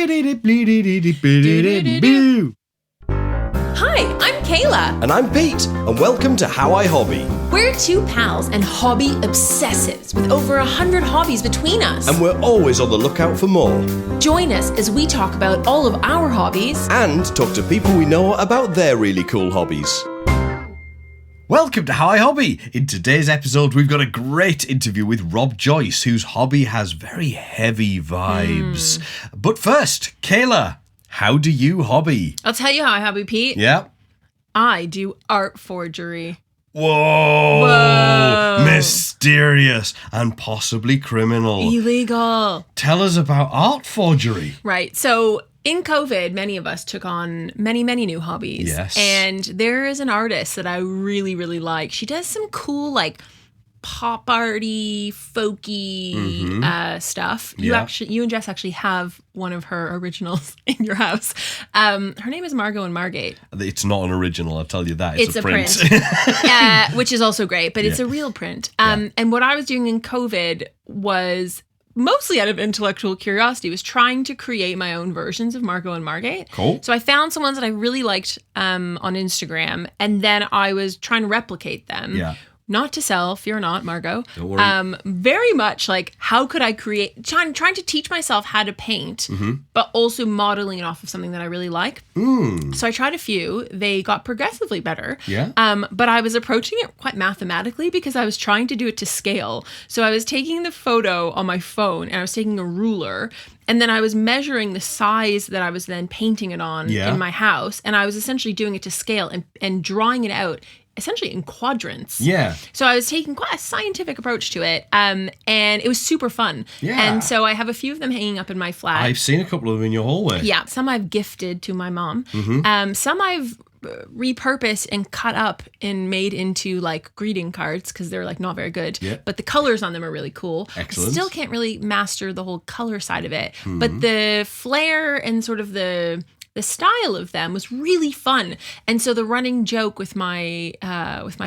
Hi, I'm Kayla. And I'm Pete, and welcome to How I Hobby. We're two pals and hobby obsessives with over 100 hobbies between us. And we're always on the lookout for more. Join us as we talk about all of our hobbies And talk to people we know about their really cool hobbies. Welcome to How I Hobby. In today's episode, we've got a great interview with Rob Joyce, whose hobby has very heavy vibes. But first, Kayla, how do you hobby? I'll tell you how I hobby, Pete. Yeah. I do art forgery. Whoa! Mysterious and possibly criminal. Illegal. Tell us about art forgery. Right. So in COVID, many of us took on many new hobbies. Yes. And there is an artist that I really, really like. She does some cool, like, pop arty, folky stuff. Yeah. You and Jess actually have one of her originals in your house. Her name is Margot and Margate. It's not an original, I'll tell you that. It's a print. Which is also great, but it's a real print. And what I was doing in COVID was mostly out of intellectual curiosity, was trying to create my own versions of Margot and Margate. Cool. So I found some ones that I really liked on Instagram, and then I was trying to replicate them. Yeah. Not to sell, fear not, Margot. Don't worry. Very much like, how could I create, trying to teach myself how to paint, but also modeling it off of something that I really like. So I tried a few. They got progressively better. Yeah. But I was approaching it quite mathematically because I was trying to do it to scale. So I was taking the photo on my phone and I was taking a ruler, and then I was measuring the size that I was then painting it on in my house. And I was essentially doing it to scale and drawing it out essentially in quadrants. Yeah. So I was taking quite a scientific approach to it, and it was super fun. Yeah. And so I have a few of them hanging up in my flat. I've seen a couple of them in your hallway. Yeah. Some I've gifted to my mom. Some I've repurposed and cut up and made into like greeting cards because they're like not very good. Yeah. But the colors on them are really cool. Excellent. Still can't really master the whole color side of it. But the flair and sort of the style of them was really fun. And so the running joke with my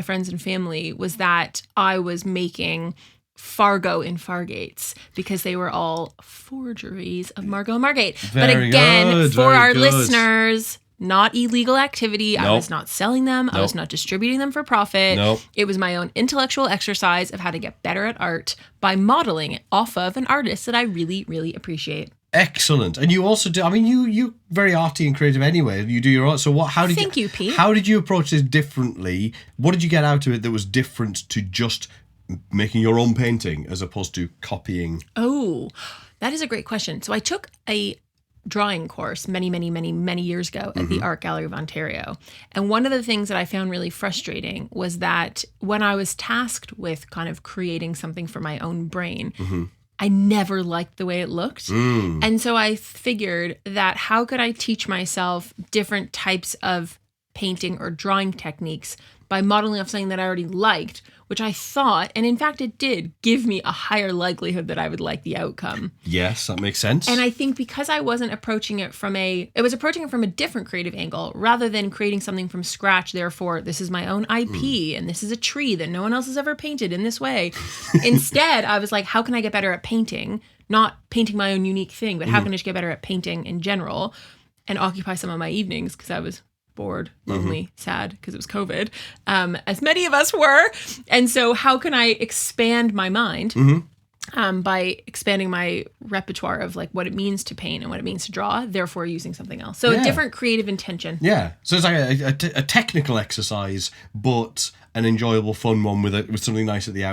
friends and family was that I was making Fargo in Fargates because they were all forgeries of Margot and Margate. But again, for our listeners, not illegal activity. Nope. I was not selling them. I was not distributing them for profit. Nope. It was my own intellectual exercise of how to get better at art by modeling it off of an artist that I really, really appreciate. Excellent. And you also do, I mean, you very arty and creative anyway. You do your art. So Thank you, Pete. How did you approach this differently? What did you get out of it that was different to just making your own painting as opposed to copying? Oh, that is a great question. So I took a drawing course many years ago at the Art Gallery of Ontario. And one of the things that I found really frustrating was that when I was tasked with kind of creating something for my own brain, I never liked the way it looked. And so I figured that how could I teach myself different types of painting or drawing techniques by modeling off something that I already liked, which I thought, and in fact it did, give me a higher likelihood that I would like the outcome. Yes, that makes sense. And I think because I wasn't approaching it from a different creative angle, rather than creating something from scratch, therefore this is my own IP and this is a tree that no one else has ever painted in this way. Instead, I was like, how can I get better at painting? Not painting my own unique thing, but how can I just get better at painting in general and occupy some of my evenings because I was bored, lonely, sad because it was COVID, as many of us were. And so how can I expand my mind by expanding my repertoire of like what it means to paint and what it means to draw, therefore using something else. So a different creative intention. Yeah. So it's like a technical exercise, but an enjoyable, fun one with something nice as the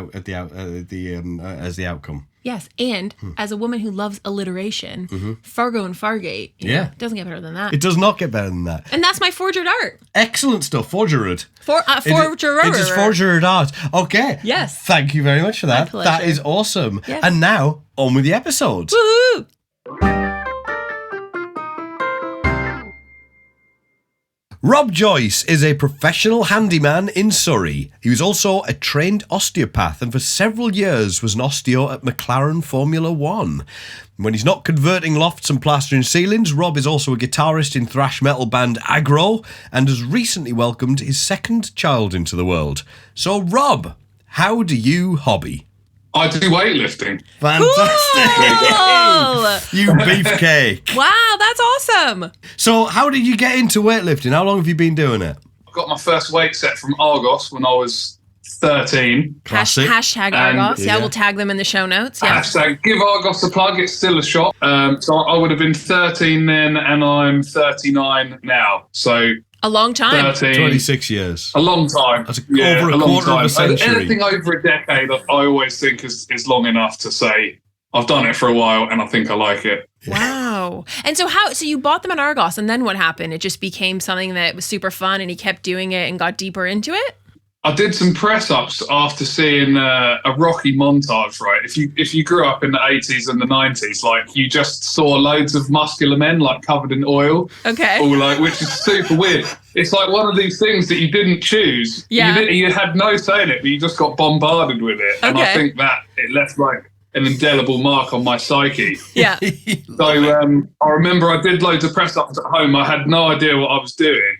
outcome. Yes, and as a woman who loves alliteration, Fargo and Fargate, it doesn't get better than that. It does not get better than that. And that's my forgered art. Excellent stuff. Forgered. Forgered. It is forgered art. Okay. Yes. Thank you very much for that. My pleasure. That is awesome. Yes. And now, on with the episode. Woohoo! Rob Joyce is a professional handyman in Surrey. He was also a trained osteopath and for several years was an osteo at McLaren Formula One. When he's not converting lofts and plastering ceilings, Rob is also a guitarist in thrash metal band Aggro and has recently welcomed his second child into the world. So Rob, how do you hobby? I do weightlifting. Fantastic. You beefcake. Wow, that's awesome. So how did you get into weightlifting? How long have you been doing it? I got my first weight set from Argos when I was 13. Classic. Hashtag Argos. Yeah, we'll tag them in the show notes. Yeah. Hashtag give Argos a plug. It's still a shop. So I would have been 13 then, and I'm 39 now. So a long time. 26 years. A long time. That's over a quarter of a century. Anything over a decade, I always think is long enough to say I've done it for a while and I think I like it. Wow. And so you bought them at Argos, and then what happened? It just became something that was super fun and he kept doing it and got deeper into it? I did some press-ups after seeing a Rocky montage, right? If you grew up in the 80s and the 90s, like you just saw loads of muscular men like covered in oil. Okay. Or like, which is super weird. It's like one of these things that you didn't choose. Yeah. You had no say in it, but you just got bombarded with it. Okay. And I think that it left like an indelible mark on my psyche. Yeah. So I remember I did loads of press-ups at home. I had no idea what I was doing.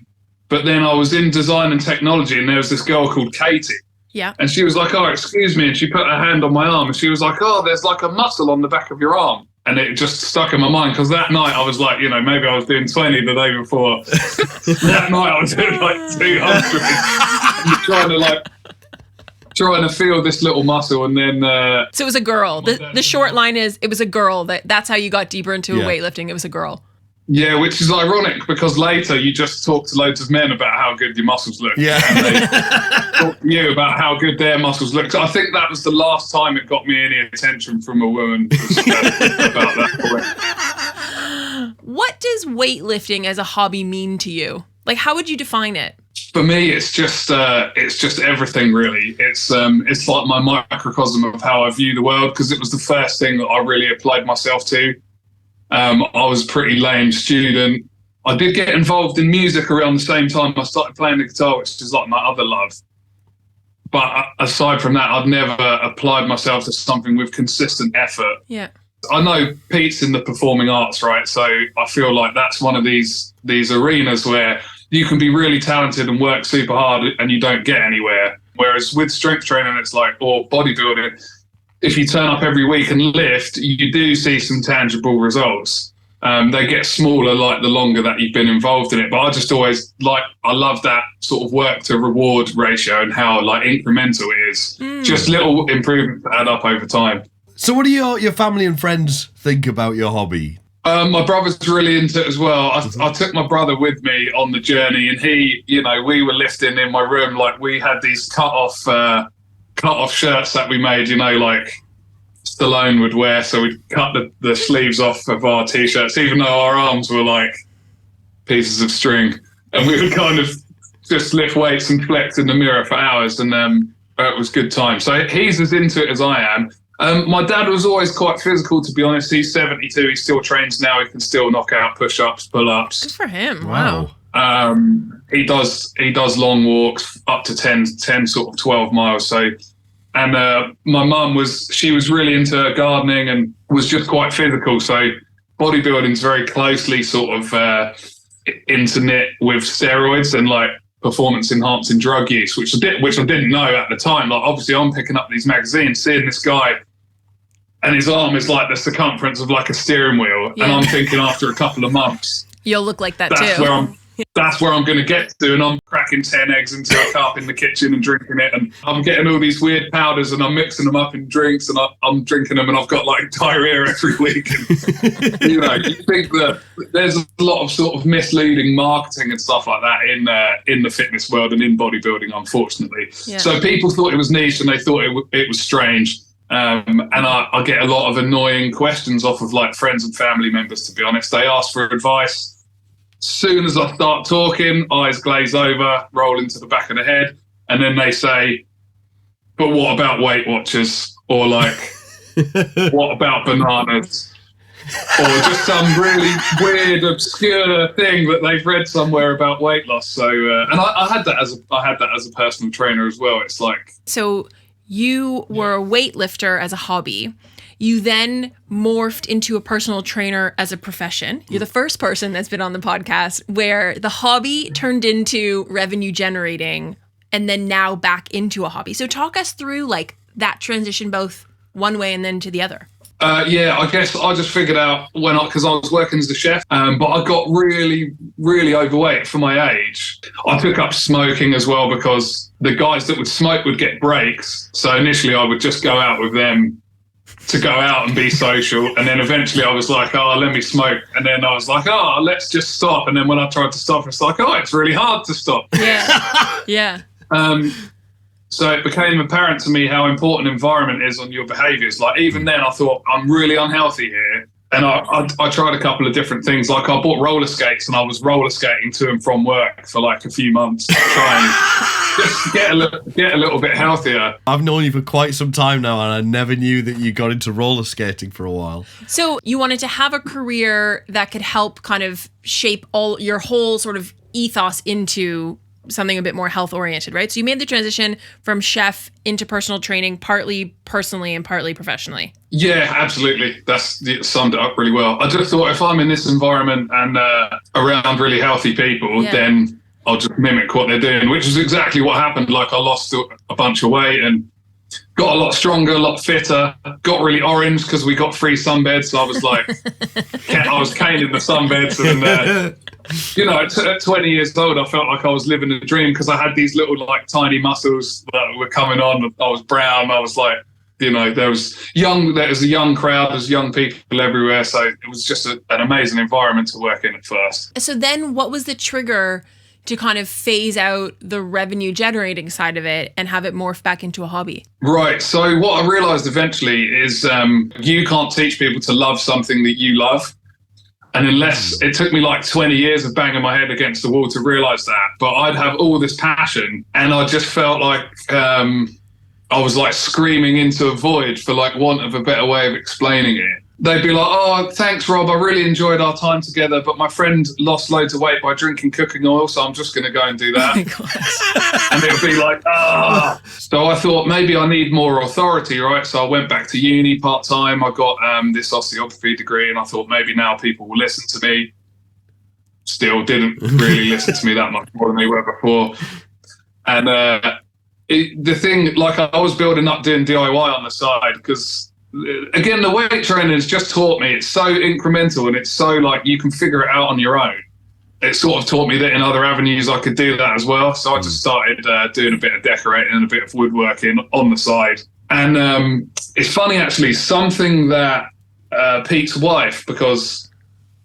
But then I was in design and technology, and there was this girl called Katie. Yeah. And she was like, "Oh, excuse me." And she put her hand on my arm, and she was like, "Oh, there's like a muscle on the back of your arm." And it just stuck in my mind, because that night I was like, maybe I was doing 20 the day before. That night I was doing like 200. trying to feel this little muscle, and then... So it was a girl. The short line is, it was a girl. That's how you got deeper into weightlifting. It was a girl. Yeah, which is ironic because later you just talk to loads of men about how good your muscles look. Yeah. And they talk to you about how good their muscles look. So I think that was the last time it got me any attention from a woman about that. What does weightlifting as a hobby mean to you? Like, how would you define it? For me, it's just everything, really. It's like my microcosm of how I view the world, because it was the first thing that I really applied myself to. I was a pretty lame student. I did get involved in music around the same time I started playing the guitar, which is like my other love. But aside from that, I've never applied myself to something with consistent effort. Yeah. I know Pete's in the performing arts, right? So I feel like that's one of these arenas where you can be really talented and work super hard and you don't get anywhere. Whereas with strength training, it's like, or bodybuilding, if you turn up every week and lift, you do see some tangible results. They get smaller like the longer that you've been involved in it. But I just always I love that sort of work to reward ratio and how like incremental it is. Just little improvements that add up over time. So what do your family and friends think about your hobby? My brother's really into it as well. I took my brother with me on the journey, and he, we were lifting in my room. Like we had these cut off shirts that we made, like Stallone would wear. So we'd cut the sleeves off of our t-shirts, even though our arms were like pieces of string, and we would kind of just lift weights and flex in the mirror for hours, and it was good time. So he's as into it as I am. My dad was always quite physical, to be honest. He's 72. He still trains now. He can still knock out push-ups, pull-ups. Good for him. Wow. He does long walks up to 10 sort of 12 miles. So, and my mum she was really into gardening and was just quite physical. So bodybuilding's very closely sort of interknit with steroids and like performance enhancing drug use, which I didn't know at the time. Like obviously I'm picking up these magazines, seeing this guy and his arm is like the circumference of like a steering wheel. Yeah. And I'm thinking after a couple of months, you'll look like that too. That's where I'm going to get to, and I'm cracking 10 eggs into a cup in the kitchen and drinking it, and I'm getting all these weird powders and I'm mixing them up in drinks and I'm drinking them, and I've got like diarrhea every week. And, you think that there's a lot of sort of misleading marketing and stuff like that in the fitness world and in bodybuilding, unfortunately. Yeah. So people thought it was niche and they thought it was strange. And I get a lot of annoying questions off of like friends and family members, to be honest. They ask for advice. Soon as I start talking, eyes glaze over, roll into the back of the head, and then they say, "But what about Weight Watchers?" Or like, "What about bananas?" Or just some really weird, obscure thing that they've read somewhere about weight loss. So, and I had that as a personal trainer as well. It's like, so you were a weightlifter as a hobby. You then morphed into a personal trainer as a profession. You're the first person that's been on the podcast where the hobby turned into revenue generating and then now back into a hobby. So talk us through like that transition, both one way and then to the other? Yeah, I guess I just figured out because I was working as a chef, but I got really, really overweight for my age. I took up smoking as well because the guys that would smoke would get breaks. So initially I would just go out with them to go out and be social. And then eventually I was like, oh, let me smoke. And then I was like, oh, let's just stop. And then when I tried to stop, it's like, oh, it's really hard to stop. Yeah. Yeah. So it became apparent to me how important environment is on your behaviours. Like even then I thought I'm really unhealthy here. And I tried a couple of different things. Like I bought roller skates and I was roller skating to and from work for like a few months to try and just get a little bit healthier. I've known you for quite some time now and I never knew that you got into roller skating for a while. So you wanted to have a career that could help kind of shape your whole sort of ethos into something a bit more health oriented, right? So you made the transition from chef into personal training, partly personally and partly professionally. Yeah, absolutely. It summed it up really well. I just thought if I'm in this environment and around really healthy people, then I'll just mimic what they're doing, which is exactly what happened. Like I lost a bunch of weight and got a lot stronger, a lot fitter, got really orange because we got free sunbeds. So I was like, I was caning the sunbeds and at 20 years old, I felt like I was living a dream because I had these little like tiny muscles that were coming on. I was brown. I was like, there was a young crowd, there's young people everywhere. So it was just an amazing environment to work in at first. So then what was the trigger to kind of phase out the revenue generating side of it and have it morph back into a hobby? Right. So what I realized eventually is you can't teach people to love something that you love. And unless it took me like 20 years of banging my head against the wall to realize that, but I'd have all this passion and I just felt like I was like screaming into a void for like want of a better way of explaining it. They'd be like, oh, thanks, Rob. I really enjoyed our time together, but my friend lost loads of weight by drinking cooking oil, so I'm just going to go and do that. And it would be like, ah. So I thought maybe I need more authority, right? So I went back to uni part-time. I got this osteopathy degree, and I thought maybe now people will listen to me. Still didn't really listen to me that much more than they were before. And the thing, like I was building up doing DIY on the side because, again, the weight training has just taught me it's so incremental and it's so like you can figure it out on your own. It sort of taught me that in other avenues I could do that as well. So I just started doing a bit of decorating and a bit of woodworking on the side. And it's funny, actually, something that Pete's wife, because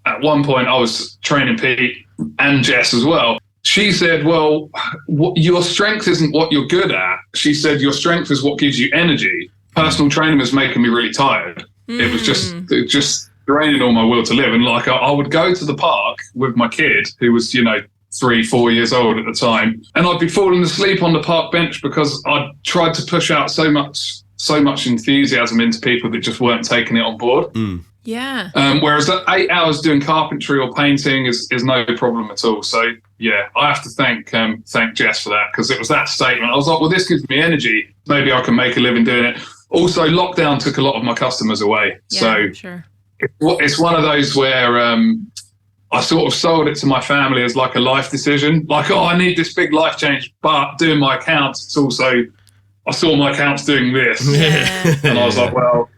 at one point I was training Pete and Jess as well. She said, well, your strength isn't what you're good at. She said, your strength is what gives you energy. Personal training was making me really tired. It was just draining all my will to live. And like I would go to the park with my kid, who was 3-4 years old at the time, and I'd be falling asleep on the park bench because I'd tried to push out so much enthusiasm into people that just weren't taking it on board. Yeah. Whereas 8 hours doing carpentry or painting is no problem at all. So yeah, I have to thank Jess for that, because it was that statement. I was like, well, this gives me energy. Maybe I can make a living doing it. Also, lockdown took a lot of my customers away. Yeah, so sure. It's one of those where I sort of sold it to my family as like a life decision. Like, oh, I need this big life change, but doing my accounts, it's also, I saw my accounts doing this. Yeah. And I was like, well,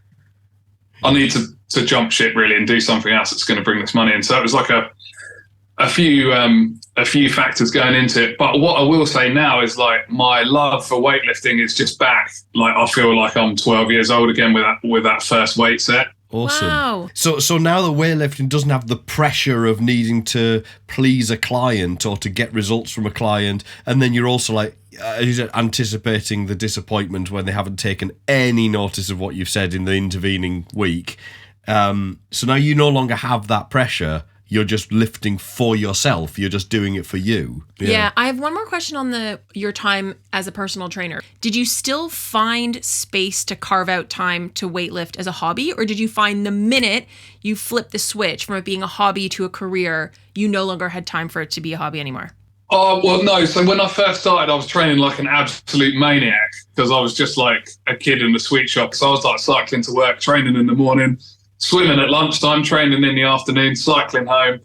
I need to jump ship really and do something else that's going to bring this money in. So it was like a few factors going into it. But what I will say now is like my love for weightlifting is just back. Like I feel like I'm 12 years old again with that first weight set. Awesome. Wow. So now the weightlifting doesn't have the pressure of needing to please a client or to get results from a client, and then you're also like anticipating the disappointment when they haven't taken any notice of what you've said in the intervening week. So now you no longer have that pressure. You're just lifting for yourself. You're just doing it for you. Yeah. I have one more question on your time as a personal trainer. Did you still find space to carve out time to weightlift as a hobby? Or did you find the minute you flipped the switch from it being a hobby to a career, you no longer had time for it to be a hobby anymore? Oh, well, no. So when I first started, I was training like an absolute maniac because I was just like a kid in the sweet shop. So I was like cycling to work, training in the morning, swimming at lunchtime, training in the afternoon, cycling home.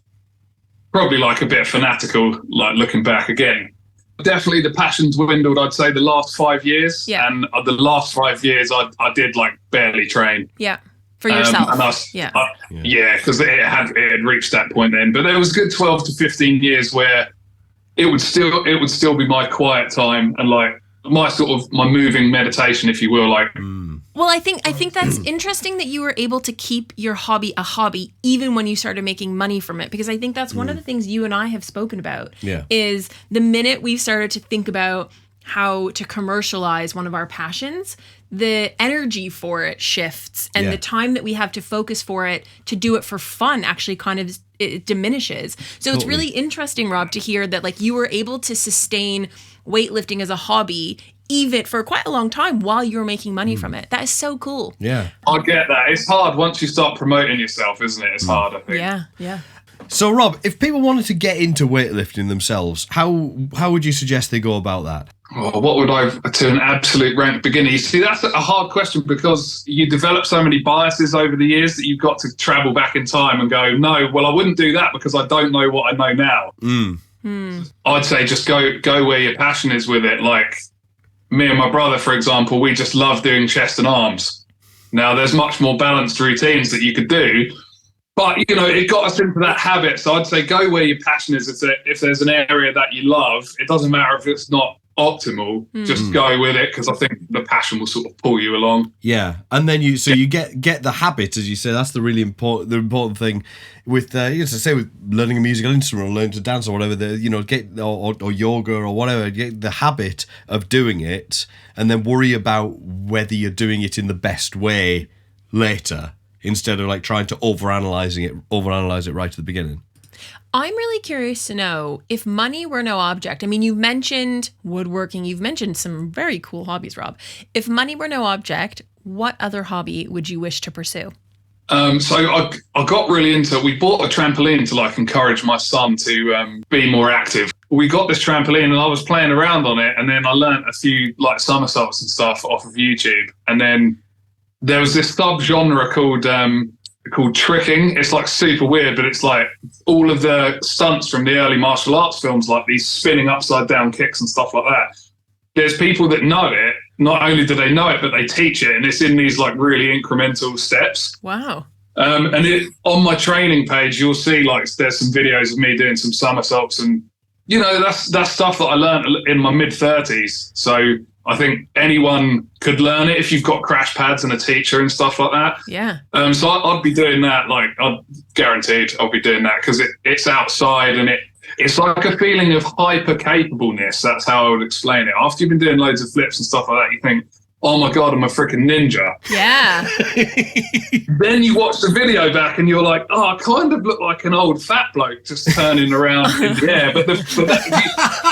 Probably like a bit fanatical, like looking back again. definitely the passion dwindled, I'd say, the last 5 years. Yeah. And the last 5 years, I did like barely train. Yeah. For yourself. And because it had reached that point then. But there was a good 12 to 15 years where it would still be my quiet time and like my sort of my moving meditation, if you will, like. Well, I think that's interesting that you were able to keep your hobby a hobby even when you started making money from it, because I think that's one of the things you and I have spoken about. Is the minute we've started to think about how to commercialize one of our passions, the energy for it shifts, and the time that we have to focus for it to do it for fun actually kind of it diminishes. So It's really interesting, Rob, to hear that like you were able to sustain weightlifting as a hobby even for quite a long time while you were making money from it. That is so cool. Yeah. I get that. It's hard once you start promoting yourself, isn't it? It's hard, I think. Yeah. So, Rob, if people wanted to get into weightlifting themselves, how would you suggest they go about that? Oh, what would I, to an absolute rank beginner? You see, that's a hard question because you develop so many biases over the years that you've got to travel back in time and go, no, well, I wouldn't do that because I don't know what I know now. I'd say just go where your passion is with it. Like me and my brother, for example, we just love doing chest and arms. Now, there's much more balanced routines that you could do, but, you know, it got us into that habit. So I'd say go where your passion is. If there's an area that you love, it doesn't matter if it's not optimal, just go with it, because I think the passion will sort of pull you along. Yeah, and then you get the habit, as you say. That's the really important thing with say with learning a musical instrument or learning to dance or whatever. Get or yoga or whatever. Get the habit of doing it, and then worry about whether you're doing it in the best way later, instead of like trying to overanalyze it right at the beginning. I'm really curious to know if money were no object. I mean, you've mentioned woodworking. You've mentioned some very cool hobbies, Rob. If money were no object, what other hobby would you wish to pursue? So I got really into it. We bought a trampoline to like encourage my son to be more active. We got this trampoline and I was playing around on it, and then I learned a few like somersaults and stuff off of YouTube. And then there was this sub-genre called tricking. It's like super weird, but it's like all of the stunts from the early martial arts films, like these spinning upside down kicks and stuff like that. There's people that know it. Not only do they know it, but they teach it, and it's in these like really incremental steps. Wow. And on my training page, you'll see like there's some videos of me doing some somersaults, and you know that's stuff that I learned in my mid-30s. So I think anyone could learn it if you've got crash pads and a teacher and stuff like that. Yeah. So I'd be doing that. Like, I'm guaranteed I'll be doing that because it's outside, and it's like a feeling of hyper capableness. That's how I would explain it. After you've been doing loads of flips and stuff like that, you think, oh my God, I'm a freaking ninja. Yeah. Then you watch the video back and you're like, oh, I kind of look like an old fat bloke just turning around in the air. But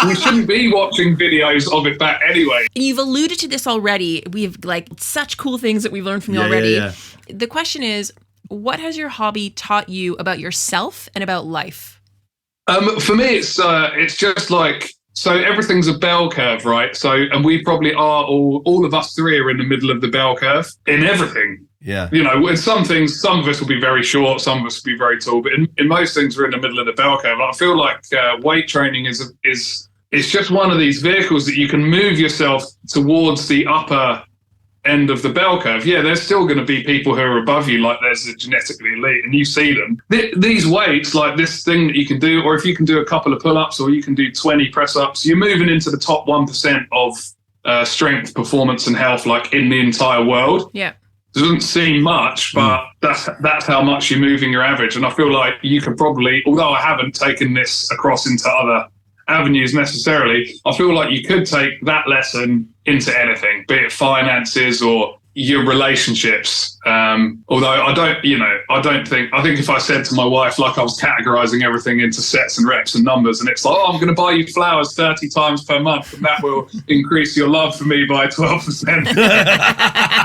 we shouldn't be watching videos of it back anyway. You've alluded to this already. We have like such cool things that we've learned from you already. Yeah. The question is, what has your hobby taught you about yourself and about life? For me, it's just like, so everything's a bell curve, right? So, and we probably are all of us three are in the middle of the bell curve in everything. Yeah. You know, in some things, some of us will be very short, some of us will be very tall, but in most things, we're in the middle of the bell curve. I feel like weight training is just one of these vehicles that you can move yourself towards the upper end of the bell curve. Yeah, there's still going to be people who are above you, like there's a genetically elite, and you see them. These weights, like this thing that you can do, or if you can do a couple of pull-ups or you can do 20 press-ups, you're moving into the top 1% of strength, performance, and health, like in the entire world. Yeah. It doesn't seem much, but that's how much you're moving your average. And I feel like you could probably, although I haven't taken this across into other avenues necessarily, I feel like you could take that lesson into anything, be it finances or your relationships. Although I think if I said to my wife, like I was categorizing everything into sets and reps and numbers, and it's like, oh, I'm going to buy you flowers 30 times per month, and that will increase your love for me by 12%.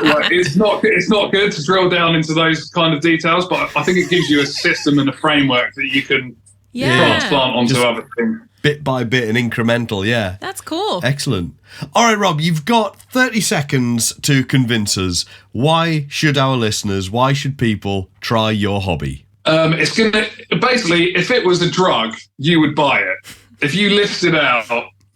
Like, it's not good to drill down into those kind of details, but I think it gives you a system and a framework that you can transplant onto other things. Bit by bit and incremental, yeah. That's cool. Excellent. All right, Rob, you've got 30 seconds to convince us. Why should people try your hobby? It's going to, basically, if it was a drug, you would buy it. If you listed out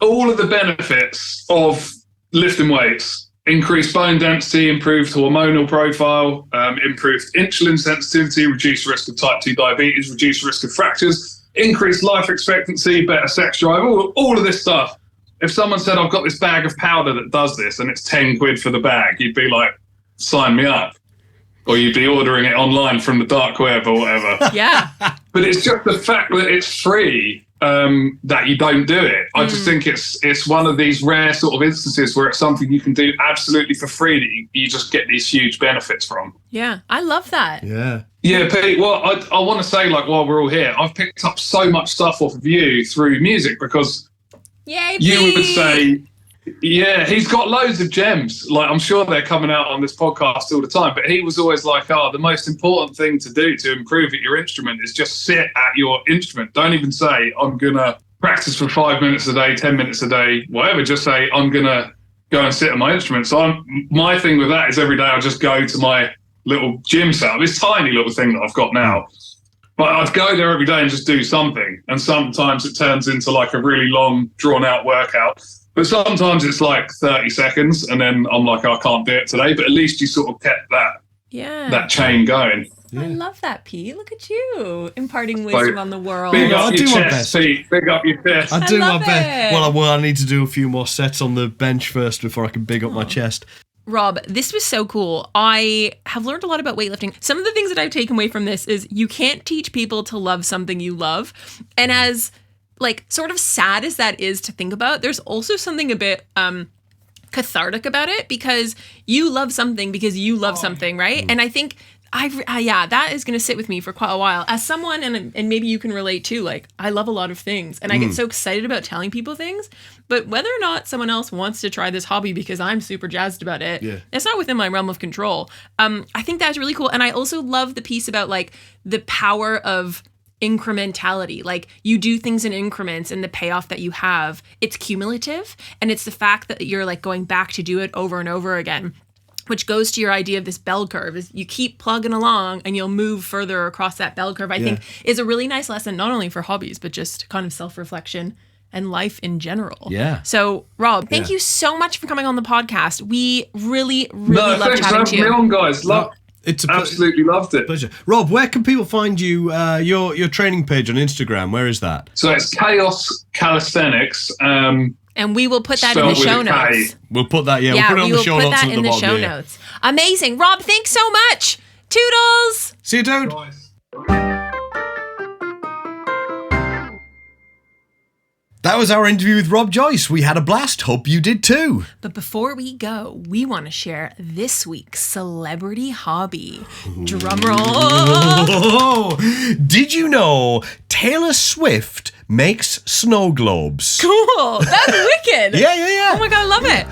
all of the benefits of lifting weights: increased bone density, improved hormonal profile, improved insulin sensitivity, reduced risk of type 2 diabetes, reduced risk of fractures, increased life expectancy, better sex drive, all of this stuff. If someone said, I've got this bag of powder that does this and it's 10 quid for the bag, you'd be like, sign me up. Or you'd be ordering it online from the dark web or whatever. Yeah. But it's just the fact that it's free that you don't do it. I just think it's one of these rare sort of instances where it's something you can do absolutely for free that you just get these huge benefits from. Yeah, I love that. Yeah. Yeah, Pete, well, I want to say, like, while we're all here, I've picked up so much stuff off of you through music because Yay, you Pete. would say, yeah, he's got loads of gems. Like, I'm sure they're coming out on this podcast all the time, but he was always like, the most important thing to do to improve at your instrument is just sit at your instrument. Don't even say, I'm going to practice for 5 minutes a day, 10 minutes a day, whatever. Just say, I'm going to go and sit at my instrument. So my thing with that is every day I just go to my little gym setup, this tiny little thing that I've got now. But I'd go there every day and just do something. And sometimes it turns into like a really long, drawn-out workout. But sometimes it's like 30 seconds, and then I'm like, I can't do it today. But at least you sort of kept that chain going. I love that, Pete. Look at you imparting wisdom on the world. Big up I your do my chest, best. Pete. Big up your chest. I do my love best. it. Well, I need to do a few more sets on the bench first before I can big up my chest. Rob, this was so cool. I have learned a lot about weightlifting. Some of the things that I've taken away from this is you can't teach people to love something you love. And as like sort of sad as that is to think about, there's also something a bit cathartic about it because you love something because you love something, right? And I think that is going to sit with me for quite a while. As someone, and maybe you can relate too, like I love a lot of things and I get so excited about telling people things, but whether or not someone else wants to try this hobby because I'm super jazzed about it, it's not within my realm of control. I think that's really cool. And I also love the piece about like the power of incrementality. Like you do things in increments and the payoff that you have, it's cumulative. And it's the fact that you're like going back to do it over and over again, which goes to your idea of this bell curve is you keep plugging along and you'll move further across that bell curve. I think is a really nice lesson, not only for hobbies, but just kind of self-reflection and life in general. Yeah. So Rob, thank you so much for coming on the podcast. We really, really love chatting to you. Thanks for having me on, guys. It's absolutely loved it. Pleasure. Rob, where can people find you? Your training page on Instagram, where is that? So it's Chaos Calisthenics. And we will put that in the show notes. We'll put that, we'll put it on the show notes. We'll put that in the show notes. Amazing. Rob, thanks so much. Toodles. See you, dude. That was our interview with Rob Joyce. We had a blast. Hope you did too. But before we go, we want to share this week's celebrity hobby. Drum roll. Did you know Taylor Swift makes snow globes? Cool. That's wicked. Yeah. Oh my God, I love it.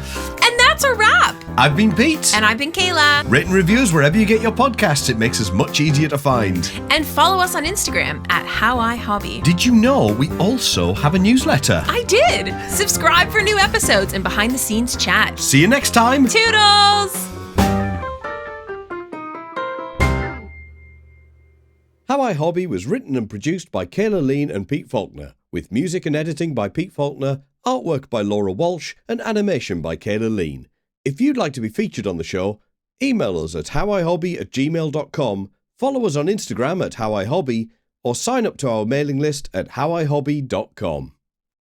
And that's a wrap. I've been Pete. And I've been Kayla. Written reviews wherever you get your podcasts. It makes us much easier to find. And follow us on Instagram at howihobby. Did you know we also have a newsletter? I did. Subscribe for new episodes and behind the scenes chat. See you next time. Toodles. How I Hobby was written and produced by Kayla Lean and Pete Falconer, with music and editing by Pete Falconer, artwork by Laura Walsh, and animation by Kayla Lean. If you'd like to be featured on the show, email us at howihobby@gmail.com, follow us on Instagram at howihobby, or sign up to our mailing list at howihobby.com.